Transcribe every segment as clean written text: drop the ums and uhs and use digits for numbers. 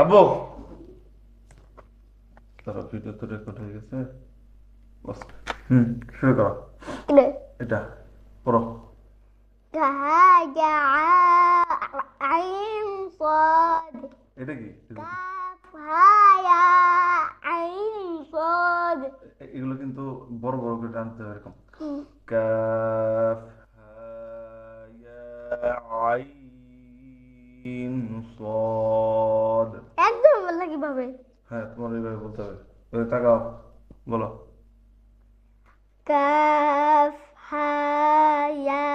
আব্বু তারা ভিডিও তো রেকর্ড হয়ে গেছে বাস শুরু করো এটা পড়ো كهذا عين صاد এটা কি كافها عين صاد এগুলো কিন্তু বড় বড় করে টানতে হবে এরকম কাফ হা ইয়া আইন সাদ একদম বললা কিভাবে হ্যাঁ তোমার এইভাবে বলতে হবে ওই তাকাও বলো كافها يا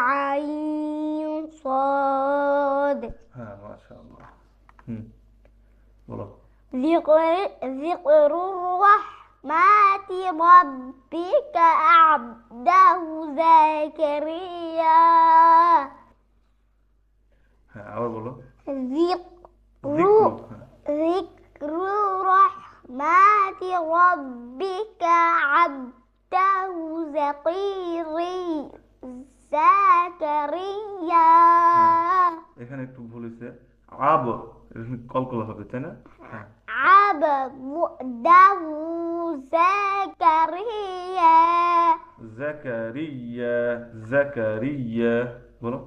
عين صاد হ্যাঁ মাশাআল্লাহ বলো ذكر الرحمة ربك عبده زكريا হ্যাঁ আবার বলো ذكر رحمة ربك عبده زكريا এখানে একটু ভুল হয়েছে আব কলকলা হবে তাই না عبده زكريا জাকারিয়া জাকারিয়া বলো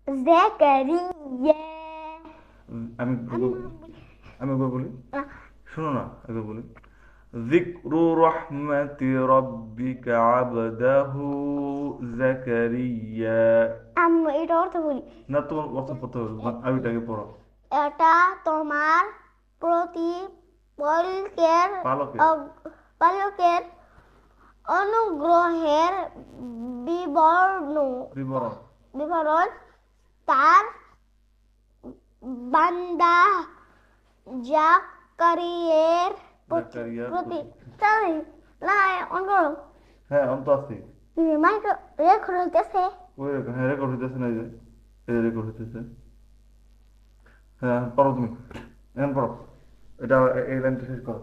زكريا আমি একবার বলি শোনো না একবার বলি যিকরু রাহমাতি রাব্বিকা আবদাহু জাকারিয়া আমি এটা অর্থ বলি না তোমার অর্থ পড়তে হবে আমি এটাকে পড়ো এটা তোমার প্রতিপালকের পালকের অনুগ্রহের বিবরণ তার বান্দা জাকারিয়ার প্রতি না অনুগ্রহ হ্যাঁ অন্ত আছে মাইক রেকর্ড হইতেছে ওই হ্যাঁ রেকর্ড হইতেছে না এই রেকর্ড হইতেছে হ্যাঁ পড়ো তুমি এখন পড়ো এটা এই লাইনটা শেষ করো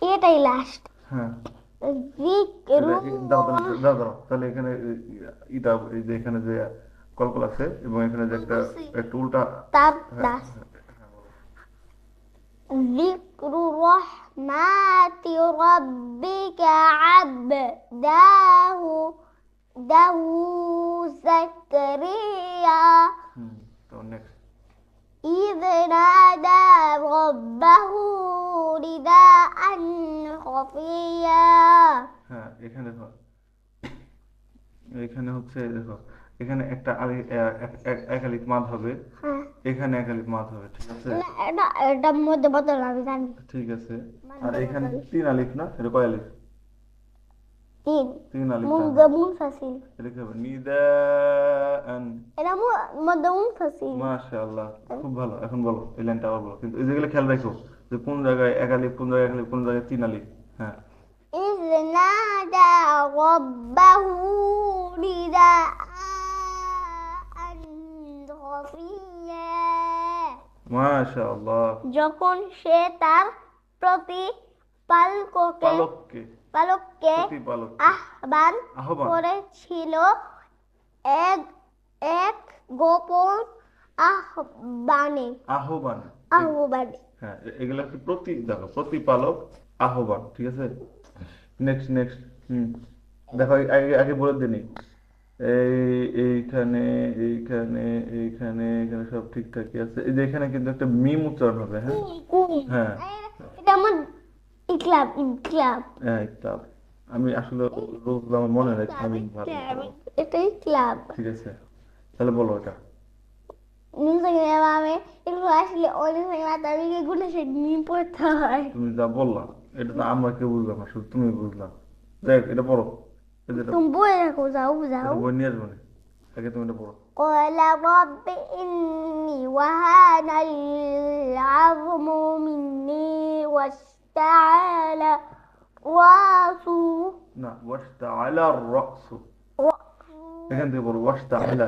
এটাই লাস্ট হ্যাঁ দাঁড়াও তাহলে এখানে ইটা এই যে এখানে যে কলকল আছে এবং এখানে যে একটা উল্টা তার দাস ذكر رحمة ربك عبده زكريا তো নেক্সট إذ نادى ربه نداء خفيا হ্যাঁ এখানে দেখো এখানে হচ্ছে দেখো এখানে একটা এক আলিফ মাদ হবে এখানে এক আলিফ মাদ হবে ঠিক আছে এটা মধ্যে বদল আমি জানি ঠিক আছে আর এখানে তিন আলিফ না এটা কয় আলিফ তিন আলিফ মুনফাসিল এটা কি হবে নিদাআন এটা মধ্যে মুনফাসিল মাশাআল্লাহ খুব ভালো এখন বলো এই লাইনটা আবার বলো কিন্তু এই যেগুলো খেয়াল রাখো যে কোন জায়গায় এক আলিফ কোন জায়গায় এক আলিফ কোন জায়গায় তিন আলিফ হ্যাঁ إذ نادى ربه نداء خفيا মাশাআল্লাহ যখন সে তার প্রতিপালককে আহ্বান করেছিল এক গোপন আহ্বানে হ্যাঁ এগুলো হচ্ছে প্রতিপালক আহ্বান ঠিক আছে নেক্সট দেখো আগে বলে দিনি এইখানে এইখানে এইখানে এখানে সব ঠিকঠাকই আছে এই যে এখানে কিন্তু একটা মিম উচ্চারণ হবে হ্যাঁ হ্যাঁ এটা আমার ইকলাব আমি আসলে রোজ আমার মনে নাই আমি ভালো এটাই ক্লাব ঠিক আছে তাহলে বলো এটা তুমি যা বললা এটা তো আমরা কেউ বুঝলাম না শুধু তুমি বুঝলাম দেখ এটা পড়ো তুমি বই রাখো যাও বই নিয়ে আসবো না আগে তুমি এটা পড়ো قال رب إني وهان العظم مني واشتعل رأسه না ওয়াশতাআলা আর-রাসু এখান থেকে পড়ো ওয়াশতাআলা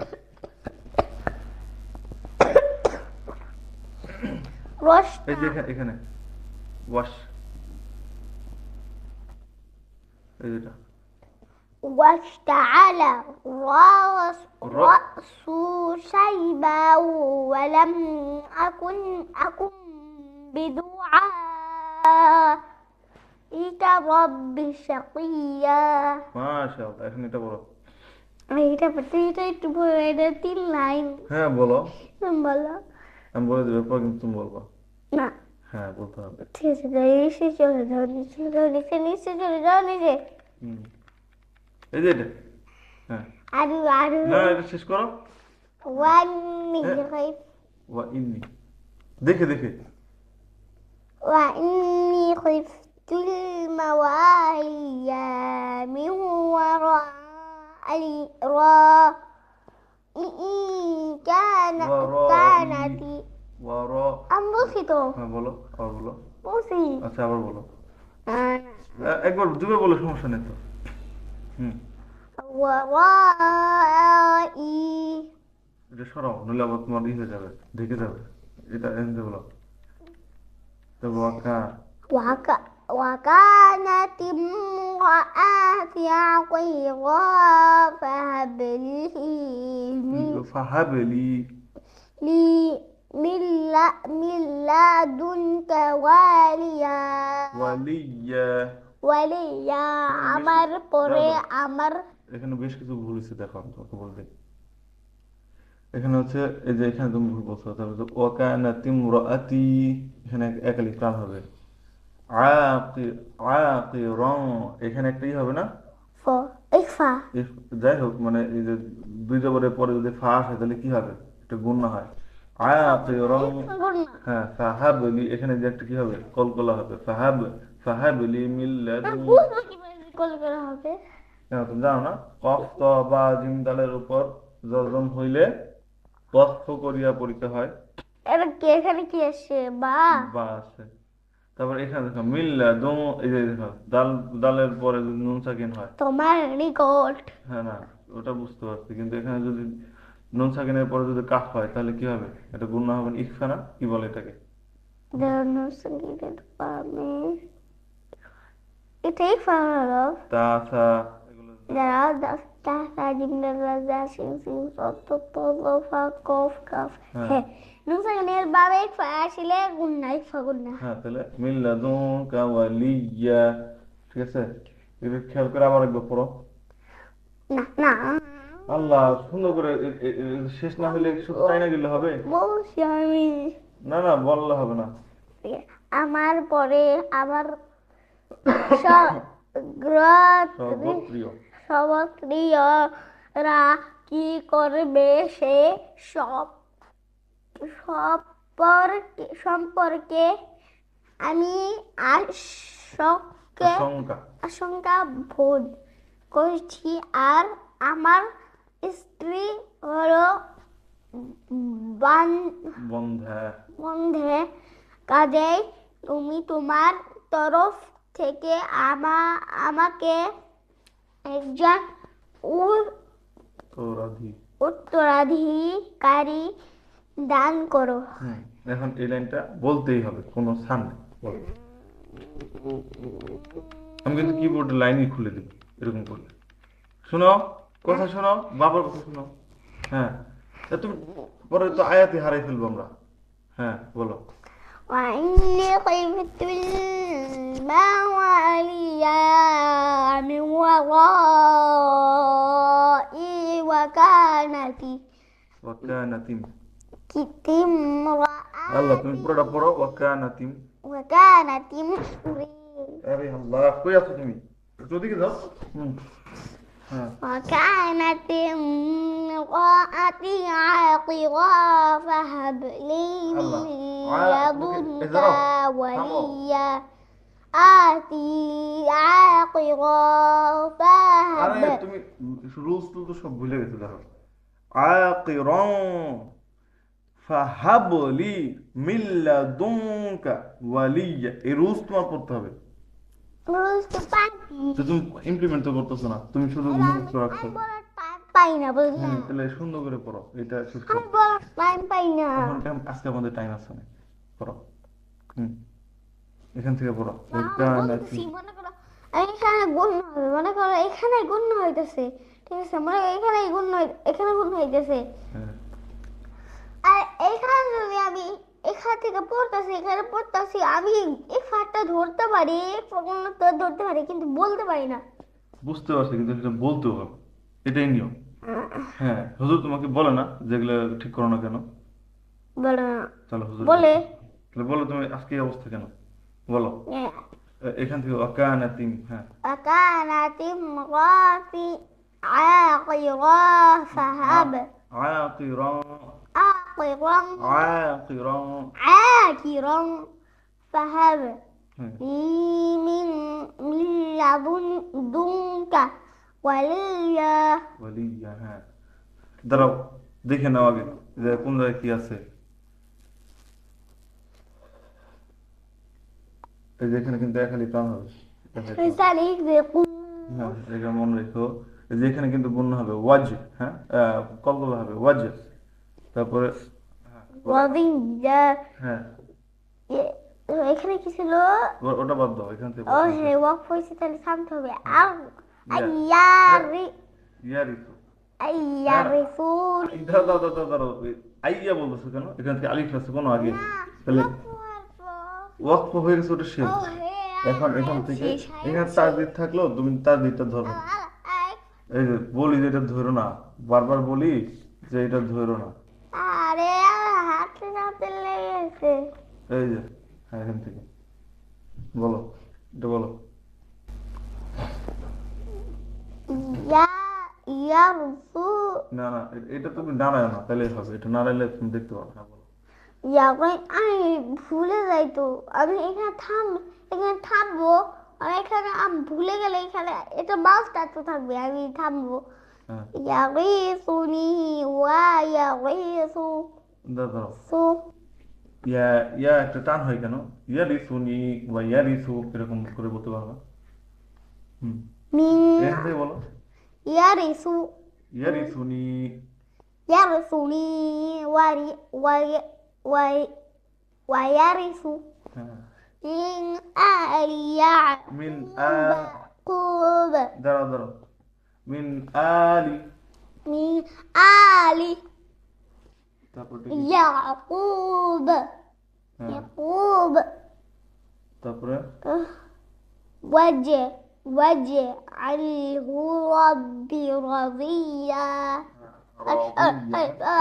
এই যে এখানে ওয়াশ এই যেটা واشتعل ر- رأسه شيبا ولم أكن بدعائك رب شقيا মাশাআল্লাহ, এখন এটা বলো। এটা একটু বলে, এটা 3 লাইন হ্যাঁ বলো, বলো। আমি বলে দেবো, পর কিন্তু তুমি বলবা। না হ্যাঁ বলতে হবে। ঠিক আছে, নিচে চলে যাও, নিচে যাও, নিচে চলে যাও, নিচে। হুম, এই যে এটা। হ্যাঁ, আরু না এটা শেষ করো। وإني হ্যাঁ, خيف ওয়া ইন্নি, দেখে দেখে। وإني خفت الموالي من ورائي إن كانت ওয়ারা, أنبسطوا হ্যাঁ বলো, আবার বলো। بصي আচ্ছা আবার বলো, أنا একবার দুবার বলো, সমস্যা নেই তো। হুম, ورائي এটা সরাও, নইলে আবার তোমার ই হয়ে যাবে, ঢেকে যাবে। এটা এনে বলো, তো وكانت امرأتي عقيرا فهب ফাহাবলি لي من لدنك واليا ওয়ালিয়া। وليا আমার পরে আমার এখানে বেশ কিছু ভুল হয়েছে, দেখো আমি তোমাকে বলতে। এখানে হচ্ছে এই যে এখানে তুমি ভুল বলছো, তারপরে ওয়াকানাত ইমরাআতি, এখানে একালি প্রাণ হবে। আকিরান, এখানে একটাই হবে না। ইফা যাই হোক, মানে এই যে দুই জবরের পরে যদি ফা আসে তাহলে কি হবে, এটা গুণনা হয়। আকিরান, হ্যাঁ ফাহাবলি, এখানে যে একটা কি হবে, কলকলা হবে। ফাহাবলি মিন লাদুন, বুঝবো কিভাবে কল করা হবে? কেন তুমি জানো না? কফ ত বা জিম দালের উপর জজম হইলে কফ করিয়া পড়িতে হয়, এটা কি এখানে কি আসে বা? বা আছে। তারপর এখানে দেখো মিল্লা দো, এই যে দেখো দাল, দালের পরে যদি নুন সাকিন হয়। তোমার নিকট হ্যাঁ না, ওটা বুঝতে পারছি, কিন্তু এখানে যদি নুন সাকিনের পরে যদি কাফ হয় তাহলে কি হবে, এটা গুণনা হবে ইকফা না, কি বলে এটাকে? দেওয়ানো সঙ্গীতের পামে এটাই ফালো তা সা, এগুলো যারা দাস্তা সাজিম দাদা সিং সিং সত্য তো ফা কফ কাফ হ্যাঁ হ্যাঁ নুসাইনের বাবে আসলে গুন্নাই ফাগুন্না হ্যাঁ, তাহলে মিল্লা দো কাওয়ালিয়া, ঠিক আছে। এটা খেয়াল করে আবার একবার পড়ো। না না আল্লাহ, সুন্দর করে শেষ না হলে শুধু তাই না গেলে হবে? বলছি আমি না না, বললে হবে না। আমার পরে আমার সর্বপ্রিয় সবপ্রিয়রা কি করবে সে সব সম্পর্কে আমি আশঙ্কা আশঙ্কা বোধ করছি। আর আমার স্ত্রী হলো বন্ধা, বন্ধে, কাজেই তুমি তোমার তরফ থেকে আমাকে একজন উত্তরাধিকারী দান করো। এখন এই লাইনটা বলতেই হবে, কোনো ছাড় নেই, বলো। আমি কিন্তু কিবোর্ডের লাইনই খুলে দিব এরকম করলে। শোনো, কথা শোনো, বাবার কথা শোনো। হ্যাঁ, তুমি পরে তো আয়াতে হারাই ফেলবো আমরা। হ্যাঁ বলো। وإني خفت الموالي من ورائي وكانت আল্লাহ, তুমি পুরোটা পড়ো। وكانت আরে আল্লাহ, কই আছো তুমি? একটু ওদিকে যাও। হ্যাঁ, وكانت امرأتي عاقرا فهب لي من لدنك وليا آتي عاقرا আরে فهب তুমি রুলস তো সব ভুলে গেছো, দেখো। আকিরান ফাহাবলি মিন লাদুনকা ওয়ালিয়া, এই রুলস তোমার পড়তে হবে। তো তুমি ইমপ্লিমেন্ট তো করতেছো না, তুমি শুধু মুখস্থ রাখছো। পাই না বুঝলি, তাহলে সুন্দর করে পড়ো, এটা শেষ আমি করো। বলার টাইম পাই না। আজকে আমাদের টাইম আছে না, পড়ো। এখান থেকে পড়ো। বলছি, মনে করো আর এখানে গুণ হবে, মনে করো এখানে গুণ হইতেছে, ঠিক আছে, মনে করো এখানে গুণ এখানে গুণ হইতেছে, হ্যাঁ আর এখানে যদি আমি এখান থেকে পড়তেছি এখানে পড়তেছি, আমি এই ফাঁকটা ধরতে পারি, এই প্রবণতা ধরতে পারি, কিন্তু বলতে পারি না। বুঝতে পারছি, কিন্তু এটা বলতেও হবে, এটাই নিয়ম। হ্যাঁ, হুজুর তোমাকে বলে না যেগুলো ঠিক করো না কেন? বলে না। তাহলে হুজুর বলে বলছে। তাহলে বলো তুমি আজকে এই অবস্থা কেন, বলো। এখান থেকে অকানাতিম, হ্যাঁ। وكانت امرأتي عاقرا فهب عاقرا عاقرا عاقرا. عاقرا فهب হ্যাঁ لي من لدنك وليا। ওয়ালিয়া, হ্যাঁ। দাঁড়াও, দেখে নাও আগে যে কোন জায়গায় কি আছে। এই যে এখানে কিন্তু একালি প্রাণ হবে, দেখাইতে হবে। لذلك يقول হ্যাঁ, এটা মনে রেখো। এই যে এখানে কিন্তু গুণ হবে ওয়াজ, হ্যাঁ, কলকলা হবে ওয়াজ। তারপরে হ্যাঁ وضيا। হ্যাঁ, এখানে কি ছিল? ওটা বাদ দাও, এখান থেকে ও প্রথম হে, থেকে। ওয়াক হয়েছে, তাহলে থামতে হবে। হ্যাঁ, আর ইয়া, হ্যাঁ, আইয়ারি ইয়ারিসু। হ্যাঁ, আইয়ারিফুন। দাঁড়াও দাঁড়াও দাঁড়াও দাঁড়াও, আইয়া বলতেছো কেন? এখান থেকে আলিফ আছে কোনো আগে? না, তাহলে ওয়াক হওয়ার পর। ওয়াকফ হয়ে গেছে, ওটা ও শেষ। হে, এখন এখান থেকে শেষ হয়ে এখানে গেছে। তাজদিদ থাকলো, তুমি তাজদিদটা ধরো। এই যে বলি যে এটা ধরো না, বারবার বলি যে এটা ধরো না। আরে হাতে হাতে লেগেছে। এই যে, হ্যাঁ, এখান থেকে বলো, এটা বলো। ইয়া ইয়ারফু না না, এটা তুমি নাড়ায় না, তাহলে হবে, এটা নাড়াইলে তুমি দেখতে পাবে না, বলো। ইয়াকই, আমি ভুলে যাই তো, আমি এখানে থামবো, আমি এখানে ভুলে গেলে এখানে এটা মাছটা তো থাকবে, আমি থামবো। হ্যাঁ, ইয়াগিসুনি ওয়া ইয়াগিসু দাঁড়াও, সু ইয়া ইয়া একটা টান হয় কেন? ইয়ারিসুনি বা ইয়ারিসু এরকম করে বলতে পারো না? হুম, মিন এখান থেকে বলো, ইয়ারিসু ইয়ারিসুনি। ইয়ারসুনি ওয়ারি ওয়ারি ওয়ারি ওয়ারিসু হ্যাঁ, মিন আলি মিন ইয়াকুব দাঁড়াও দাঁড়াও, মিন আলি, মিন আলি তারপর কি? ইয়াকুব হ্যাঁ, ইয়াকুব তারপরে ওয়াজে ওয়াজে আলহু রাব্বি রাদিয়া। বাবা,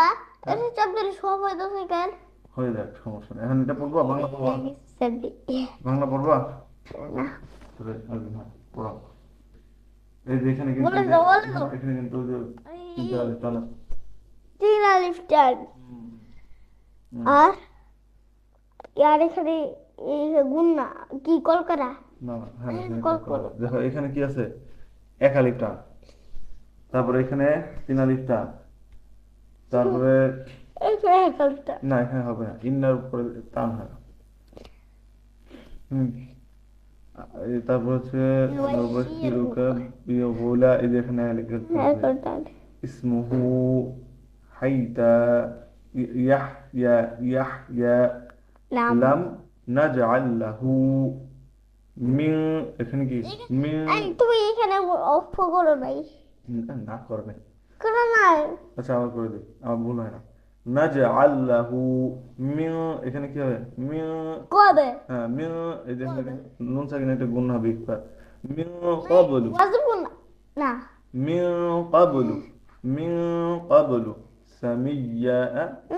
এটা চাপলে সব হইতেছে কেন? হয়ে যাক, সমস্যা নেই। এখন এটা পড়বা, বাংলা পড়বা? সাবি বাংলা পড়বা? না, তাহলে আগে হ্যাঁ পড়াও। এই যে এখানে কিন্তু বলে দাও, বলে দাও। এখানে কিন্তু ওই যে তিনটা আলিফ টানা। তিন আলিফ টান। আর আর এখানে এই গুণ না, কি কলকারা? না না, হ্যাঁ এখানে কল একটা করো। দেখো, এখানে কি আছে? এক আলিফ টান, তারপরে এখানে তিন আলিফ টান, তারপরে এখানে কলটা। না, এখানে হবে না, ইন্নার উপরে টান হয় না। হুম, তারপর হচ্ছে নুবাশশিরুকা বিগুলা, এই যে এখানে লিখে কলটা। ইসমুহু হাইতা ইয়াহইয়া ইয়াহইয়া নাম। লাম নাজআল লাহু মিন, এখানে কি মিন? তুমি এখানে অফ করো নাই? না করে নাই। করো নাই? আচ্ছা, আমার করে দিই, আমার ভুল হয় না। নাজআল লাহু মিন, এখানে কি হবে? মিন, কবে? হ্যাঁ মিন, এই যে এখানে নুন সাকিন একটা গুণ হবে ইকফা। মিন ক্বাবলু, ওয়াজিব না। মিন ক্বাবলু, মিন ক্বাবলু সামিয়্যা।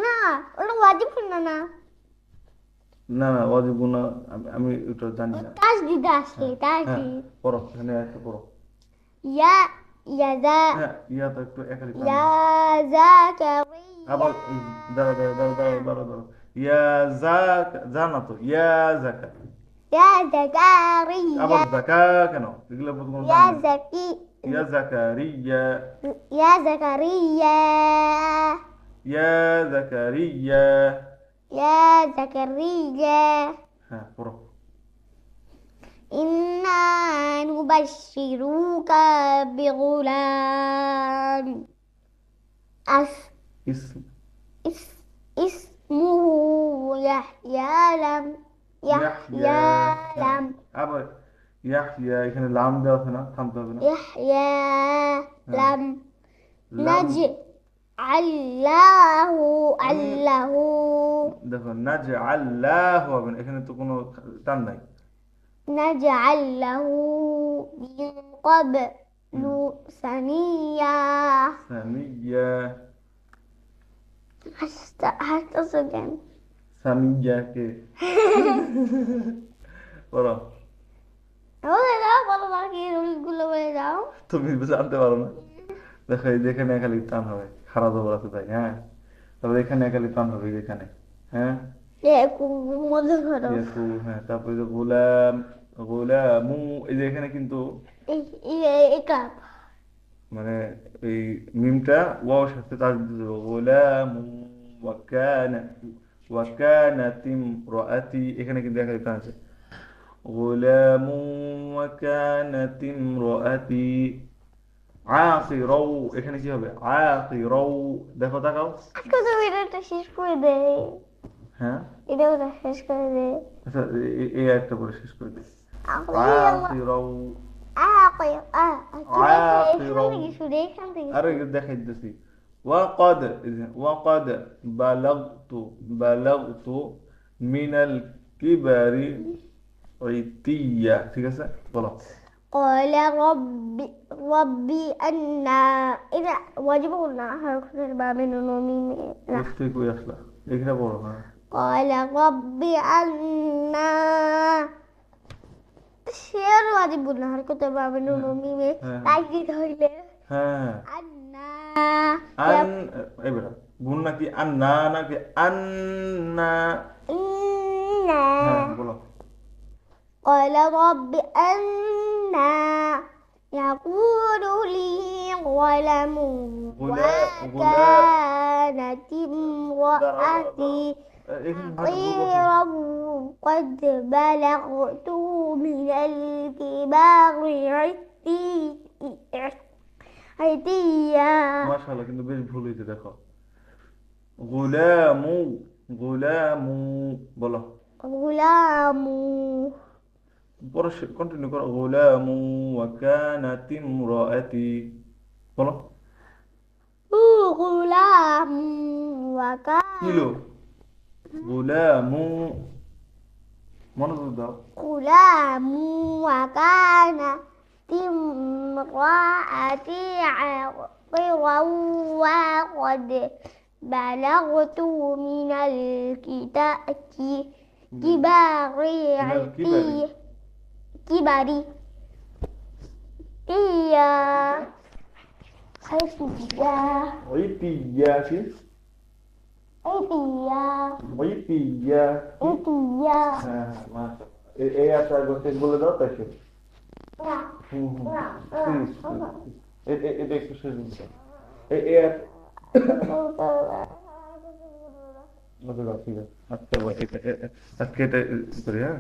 না, ওটা ওয়াজিব না। না, না না, ওয়াজিব গুণ না, আমি এটা জানি না। তাসদিদ আছে, হ্যাঁ, তাসদিদ। পড়ো, এখানে একটা পড়ো। ইয়া ইয়াদা হ্যাঁ, ইয়া তো একটু একালি টান ইয়া দিবে। জাকারিয়া আবার দাঁড়া দাঁড়া দাঁড়া দাঁড়া দাঁড়া দাঁড়া, ইয়া যা না তো, ইয়া জাকা। ইয়া জাকারিয়া আবার জাকা কেন? এগুলো কোনো ইয়া দাম নেই। জাকি ইয়া জাকারিয়া, ইয়া জাকারিয়া ইয়া জাকারিয়া। ইয়া জাকারিয়া হ্যাঁ, পড়ো। ইন্না নুবাশশিরুকা বিগুলাম আস ইসম ইস ইসমুহু ইয়াহইয়া লাম ইয়াহইয়া, ইয়াহইয়া হ্যাঁ, লাম আবার ইয়াহইয়া এখানে লাম দেওয়া আছে না, থামতে হবে না। يحيى হ্যাঁ, لم লাম نجعله علّه দেখো নাজ আল্লাহ হবে না, এখানে তো কোনো টান নাই। نجعله من قبل হুম, سميا সামিয়া, حتى again সামিয়াকে বলো, বলে দাও বলো বাকি রুলগুলো বলে দাও তুমি জানতে পারো না। দেখো এই যেখানে খালি টান হবে, খারাপ জবর আছে তাই, হ্যাঁ। তারপরে এখানে খালি টান হবে এই যেখানে, হ্যাঁ। মধ্যে করো ইয়াকু, হ্যাঁ। তারপরে যে গোলাম, গোলামু, এই যে এখানে কিন্তু একাপ মানে এই মিমটা ওয়াও সাথে তার দিতে হবে। গোলামু ওয়াকানা, ওয়াকানাতিম রাআতি, এখানে কিন্তু একালি টান আছে। গোলামু ওয়াকানাতিম রাআতি আকিরাও, এখানে কি হবে আকিরাও, দেখো তাকাও, আজকে তো ভিডিওটা শেষ করে দে হ্যাঁ। ভিডিওটা শেষ করে দে আচ্ছা এই একটা করে শেষ করে দিই। আকিরাও আকিরাও, এখান থেকে শুরু এখান থেকে আরে দেখাই দিতেছি। ওয়াকাদ, ওয়াকাদ বালাগতু, বালাগতু মিনাল কিবারি ইতিয়া, ঠিক আছে বলো। قال ربي أنا إذا واجب قلنا حرف الباء من الميم কোথায় কই আসলা, এখানে বলো, হ্যাঁ। قال ربي أنا শের ওয়াজিব না হরকত বাবে নুন মিমে হ্যাঁ। তাই দিতে হইলে হ্যাঁ, আন্না আন, এবার গুণ নাকি আন্না নাকি আন্না, ইন্না হ্যাঁ বলো। قال رب أنا يقول لي غلام وكانت امرأتي عقيرا قد بلغت من الكبار عتيا মাশাআল্লাহ, কিন্তু বেশ ভুল হয়েছে দেখো। গুলামু, গুলামু বলো, غلام পরে কন্টিনিউ করো। গুলামু ওয়াকানাত ইমরাআতি বলো। غلام وكان কিলো গুলামু, মনোযোগ দাও। غلام وكانت امرأتي عاقرا وقد بلغت من كباري إيا إيا ওইতিয়া কি, إيا ওইতিয়া, إيا হ্যাঁ মাশাআল্লাহ। এই একটা শেষ বলে দাও তাই শেষ। হুম হুম, প্লিজ এটা একটু শেষ বলে দাও। এই আচ্ছা ঠিক আছে, আজকে এটা করি, হ্যাঁ।